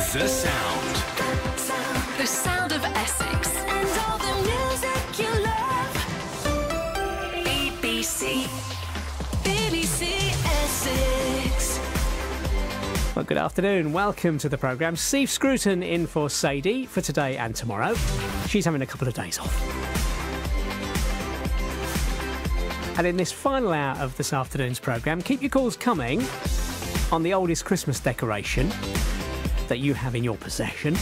The sound. The sound of Essex. And all the music you love. BBC. BBC Essex. Well, good afternoon. Welcome to the programme. Steve Scruton in for Sadie for today and tomorrow. She's having a couple of days off. And in this final hour of this afternoon's programme, keep your calls coming on the oldest Christmas decoration that you have in your possession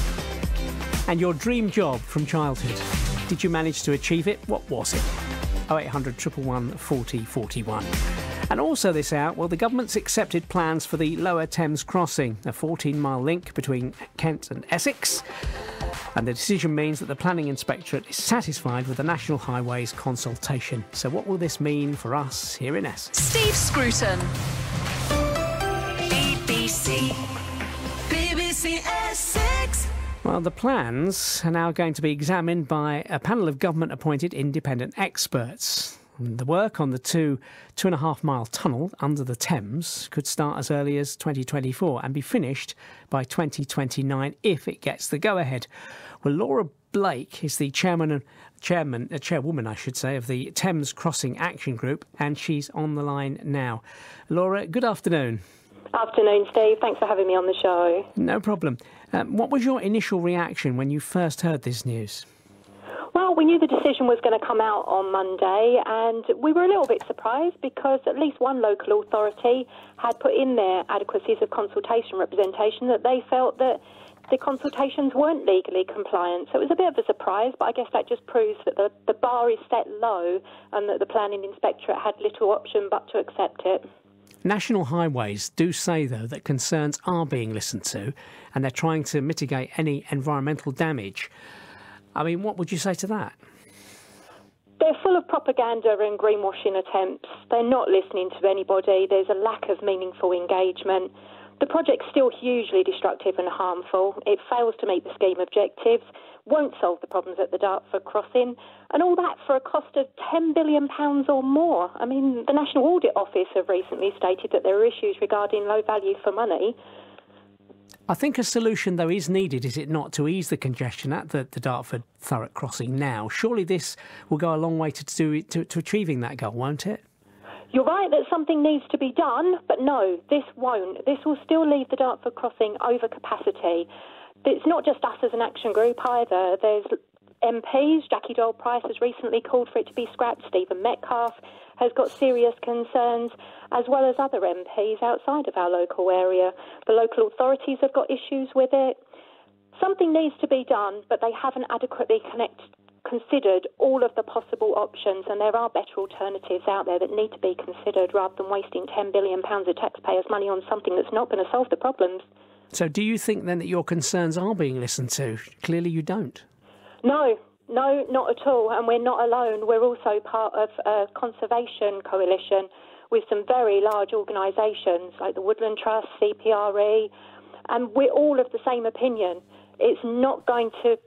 and your dream job from childhood. Did you manage to achieve it? What was it? 0800 111 40 41. And also this hour, well, the government's accepted plans for the Lower Thames Crossing, a 14-mile link between Kent and Essex. And the decision means that the Planning Inspectorate is satisfied with the National Highways consultation. So what will this mean for us here in Essex? Steve Scruton. BBC Essex. Well, the plans are now going to be examined by a panel of government-appointed independent experts. The work on the 2.5-mile tunnel under the Thames could start as early as 2024 and be finished by 2029 if it gets the go-ahead. Well, Laura Blake is the chairwoman, I should say, of the Thames Crossing Action Group, and she's on the line now. Laura, good afternoon. Afternoon, Steve. Thanks for having me on the show. No problem. What was your initial reaction when you first heard this news? Well, we knew the decision was going to come out on Monday, and we were a little bit surprised because at least one local authority had put in their adequacies of consultation representation that they felt that the consultations weren't legally compliant. So it was a bit of a surprise, but I guess that just proves that the bar is set low and that the Planning Inspectorate had little option but to accept it. National Highways do say, though, that concerns are being listened to and they're trying to mitigate any environmental damage. I mean, what would you say to that? They're full of propaganda and greenwashing attempts. They're not listening to anybody. There's a lack of meaningful engagement. The project's still hugely destructive and harmful. It fails to meet the scheme objectives, won't solve the problems at the Dartford crossing, and all that for a cost of £10 billion or more. I mean, the National Audit Office have recently stated that there are issues regarding low value for money. I think a solution, though, is needed, is it not, to ease the congestion at the Dartford-Thurrock crossing now? Surely this will go a long way to achieving that goal, won't it? You're right that something needs to be done, but no, this won't. This will still leave the Dartford crossing over capacity. It's not just us as an action group either. There's MPs. Jackie Doyle-Price has recently called for it to be scrapped. Stephen Metcalfe has got serious concerns, as well as other MPs outside of our local area. The local authorities have got issues with it. Something needs to be done, but they haven't adequately considered all of the possible options, and there are better alternatives out there that need to be considered rather than wasting £10 billion of taxpayers' money on something that's not going to solve the problems. So do you think then that your concerns are being listened to? Clearly you don't. No, not at all, and we're not alone. We're also part of a conservation coalition with some very large organisations like the Woodland Trust, CPRE, and we're all of the same opinion. It's not going to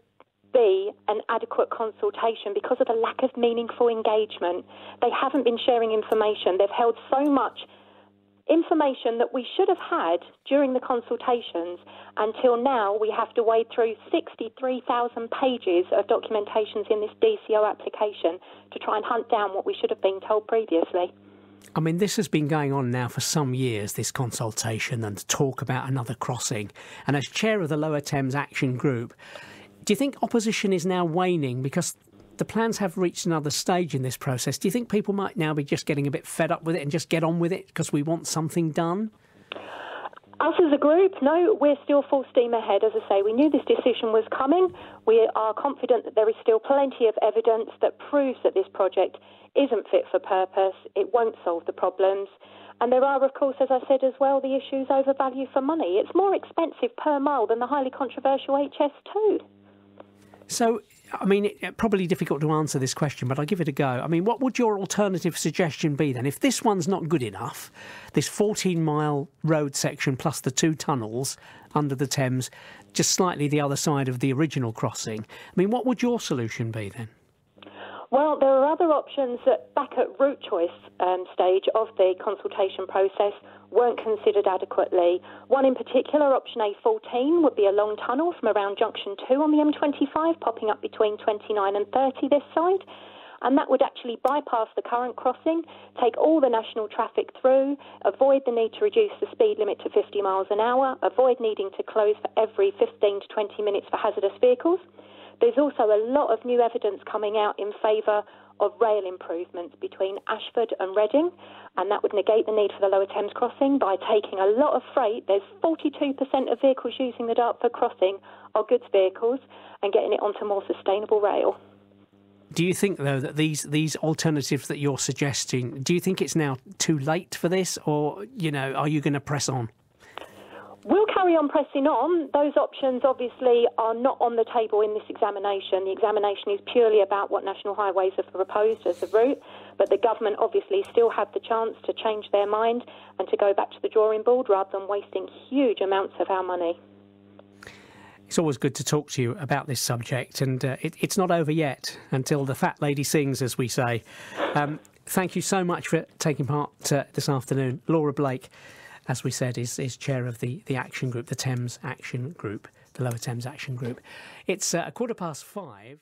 be an adequate consultation because of the lack of meaningful engagement. They haven't been sharing information. They've held so much information that we should have had during the consultations. Until now, we have to wade through 63,000 pages of documentations in this DCO application to try and hunt down what we should have been told previously. I mean, this has been going on now for some years, this consultation and talk about another crossing. And as chair of the Lower Thames Action Group, do you think opposition is now waning because the plans have reached another stage in this process? Do you think people might now be just getting a bit fed up with it and just get on with it because we want something done? Us as a group, no, we're still full steam ahead. As I say, we knew this decision was coming. We are confident that there is still plenty of evidence that proves that this project isn't fit for purpose. It won't solve the problems. And there are, of course, as I said as well, the issues over value for money. It's more expensive per mile than the highly controversial HS2. So, I mean, it's probably difficult to answer this question, but I'll give it a go. I mean, what would your alternative suggestion be then? If this one's not good enough, this 14-mile road section plus the 2 tunnels under the Thames, just slightly the other side of the original crossing, I mean, what would your solution be then? Well, there are other options that back at route choice stage of the consultation process weren't considered adequately. One in particular, option A14, would be a long tunnel from around junction 2 on the M25, popping up between 29 and 30 this side. And that would actually bypass the current crossing, take all the national traffic through, avoid the need to reduce the speed limit to 50 miles an hour, avoid needing to close for every 15 to 20 minutes for hazardous vehicles. There's also a lot of new evidence coming out in favour of rail improvements between Ashford and Reading, and that would negate the need for the Lower Thames Crossing by taking a lot of freight. There's 42% of vehicles using the Dartford Crossing are goods vehicles, and getting it onto more sustainable rail. Do you think, though, that these alternatives that you're suggesting, do you think it's now too late for this, or, are you going to press on? We'll carry on pressing on. Those options obviously are not on the table in this examination. The examination is purely about what National Highways have proposed as a route, but the government obviously still have the chance to change their mind and to go back to the drawing board rather than wasting huge amounts of our money. It's always good to talk to you about this subject, and it's not over yet until the fat lady sings, as we say. Thank you so much for taking part this afternoon. Laura Blake, as we said, is chair of the Action Group, the Thames Action Group, the Lower Thames Action Group. It's 5:15.